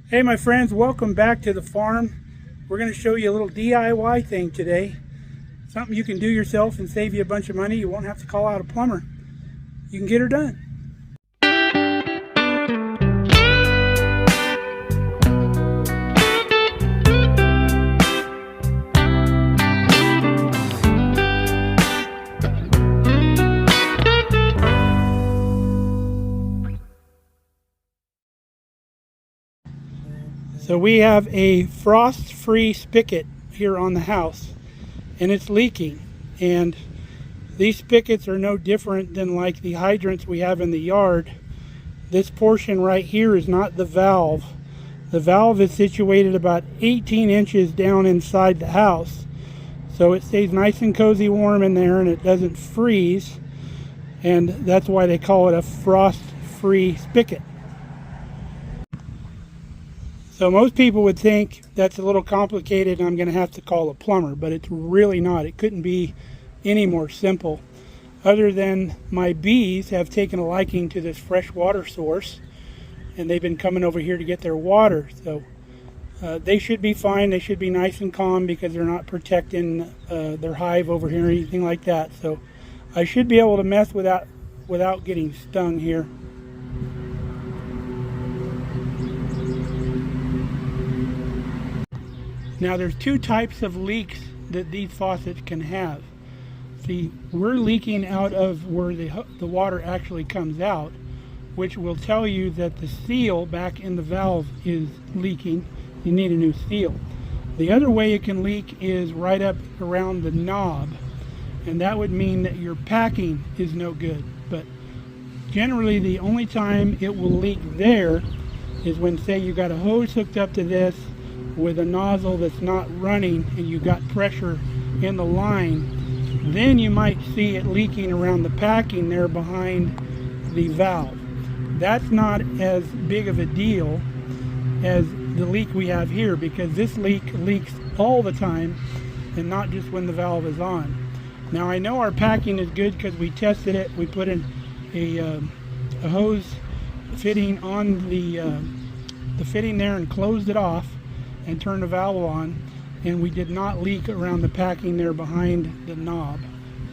Hey my friends, welcome back to the farm. We're going to show you a little DIY thing today. Something you can do yourself and save you a bunch of money. You won't have to call out a plumber. You can get her done. So we have a frost-free spigot here on the house, and it's leaking. And these spigots are no different than like the hydrants we have in the yard. This portion right here is not the valve. The valve is situated about 18 inches down inside the house. So it stays nice and cozy warm in there and it doesn't freeze. And that's why they call it a frost-free spigot. So most people would think that's a little complicated and I'm going to have to call a plumber, but it's really not. It couldn't be any more simple. Other than my bees have taken a liking to this fresh water source and they've been coming over here to get their water. So they should be fine. They should be nice and calm because they're not protecting their hive over here or anything like that. So I should be able to mess without getting stung here. Now there's two types of leaks that these faucets can have. See, we're leaking out of where the water actually comes out, which will tell you that the seal back in the valve is leaking. You need a new seal. The other way it can leak is right up around the knob, and that would mean that your packing is no good. But generally the only time it will leak there is when, say, you got a hose hooked up to this with a nozzle that's not running and you got pressure in the line, then you might see it leaking around the packing there behind the valve. That's not as big of a deal as the leak we have here, because this leak leaks all the time and not just when the valve is on. Now I know our packing is good because we tested it. We put in a hose fitting on the fitting there and closed it off and turn the valve on, and we did not leak around the packing there behind the knob.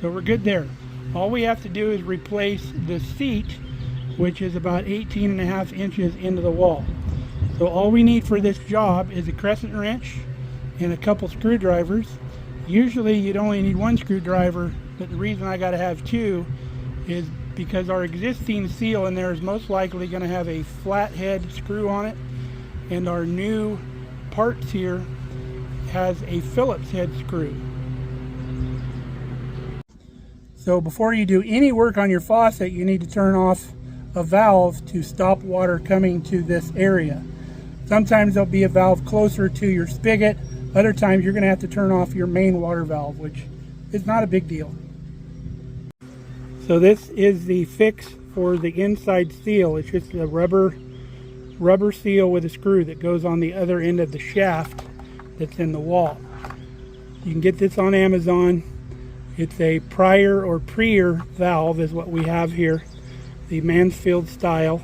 So we're good there. All we have to do is replace the seat, which is about 18.5 inches into the wall. So all we need for this job is a crescent wrench and a couple screwdrivers. Usually you'd only need one screwdriver, but the reason I gotta have two is because our existing seal in there is most likely gonna have a flathead screw on it, and our new parts here has a Phillips head screw. So before you do any work on your faucet, you need to turn off a valve to stop water coming to this area. Sometimes there'll be a valve closer to your spigot. Other times you're going to have to turn off your main water valve, which is not a big deal. So this is the fix for the inside seal. It's just a rubber seal with a screw that goes on the other end of the shaft that's in the wall. You can get this on Amazon. It's a prior or preer valve is what we have here, the Mansfield style.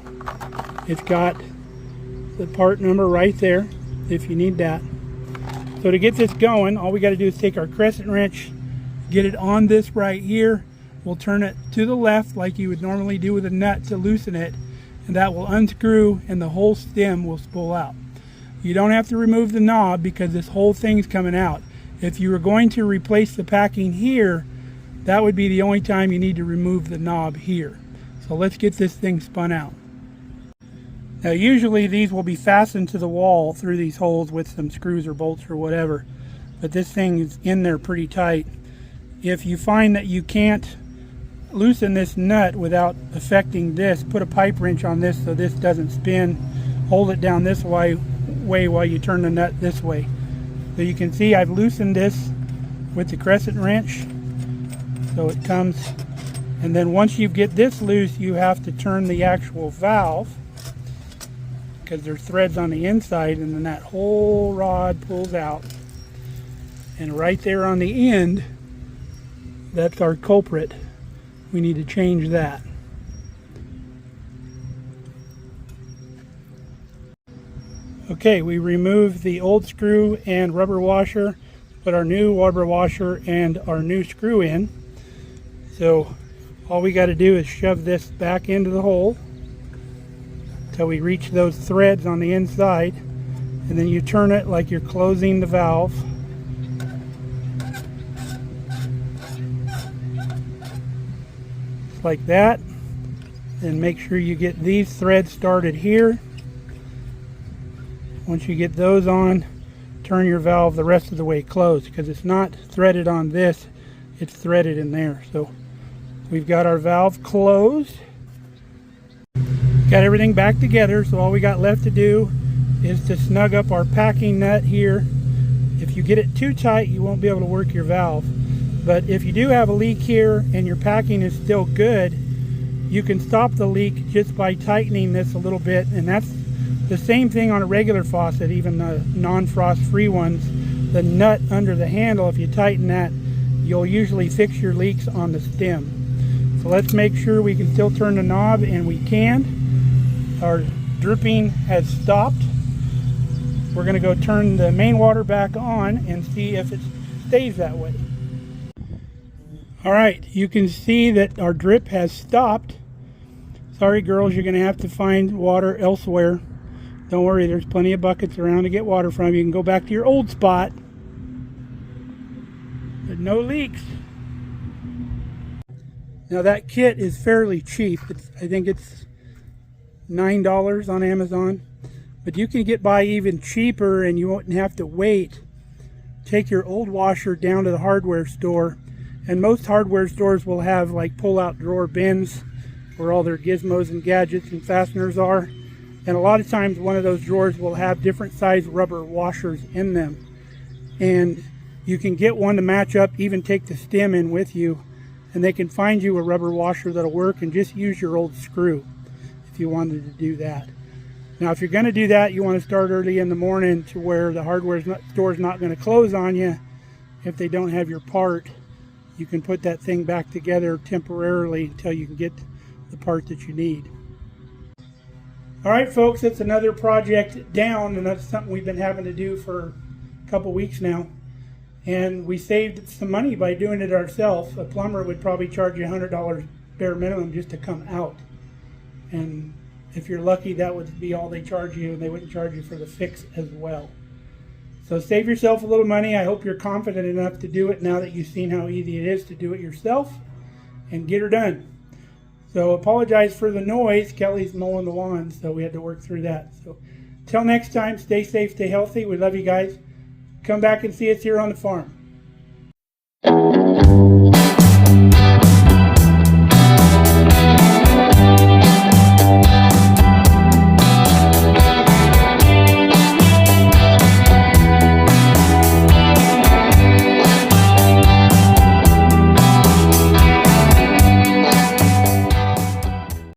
It's got the part number right there if you need that. So to get this going, all we got to do is take our crescent wrench, get it on this right here. We'll turn it to the left like you would normally do with a nut to loosen it, and that will unscrew and the whole stem will spool out. You don't have to remove the knob because this whole thing's coming out. If you were going to replace the packing here, that would be the only time you need to remove the knob here. So let's get this thing spun out. Now usually these will be fastened to the wall through these holes with some screws or bolts or whatever, but this thing is in there pretty tight. If you find that you can't loosen this nut without affecting this, put a pipe wrench on this so this doesn't spin. Hold it down this way while you turn the nut this way. So you can see I've loosened this with the crescent wrench so it comes, and then once you get this loose you have to turn the actual valve because there's threads on the inside, and then that whole rod pulls out, and right there on the end, that's our culprit. We need to change that. Okay, we removed the old screw and rubber washer, put our new rubber washer and our new screw in. So all we got to do is shove this back into the hole till we reach those threads on the inside, and then you turn it like you're closing the valve. Just like that. And make sure you get these threads started here. Once you get those on, turn your valve the rest of the way closed, because it's not threaded on this, it's threaded in there. So we've got our valve closed. Got everything back together, so all we got left to do is to snug up our packing nut here. If you get it too tight, you won't be able to work your valve. But if you do have a leak here and your packing is still good, you can stop the leak just by tightening this a little bit, and that's the same thing on a regular faucet, even the non-frost free ones. The nut under the handle, if you tighten that, you'll usually fix your leaks on the stem. So let's make sure we can still turn the knob, and we can. Our dripping has stopped. We're going to go turn the main water back on and see if it stays that way. Alright, you can see that our drip has stopped. Sorry girls, you're going to have to find water elsewhere. Don't worry, there's plenty of buckets around to get water from. You can go back to your old spot. But no leaks. Now that kit is fairly cheap. I think it's $9 on Amazon. But you can get by even cheaper and you won't have to wait. Take your old washer down to the hardware store. And most hardware stores will have like pull-out drawer bins where all their gizmos and gadgets and fasteners are. And a lot of times one of those drawers will have different size rubber washers in them. And you can get one to match up, even take the stem in with you. And they can find you a rubber washer that'll work, and just use your old screw if you wanted to do that. Now if you're going to do that, you want to start early in the morning to where the hardware store is not going to close on you. If they don't have your part, you can put that thing back together temporarily until you can get the part that you need. Alright folks, it's another project down, and that's something we've been having to do for a couple weeks now. And we saved some money by doing it ourselves. A plumber would probably charge you $100 bare minimum just to come out. And if you're lucky, that would be all they charge you, and they wouldn't charge you for the fix as well. So save yourself a little money. I hope you're confident enough to do it now that you've seen how easy it is to do it yourself, and get her done. So apologize for the noise. Kelly's mowing the lawn, so we had to work through that. So till next time, stay safe, stay healthy. We love you guys. Come back and see us here on the farm.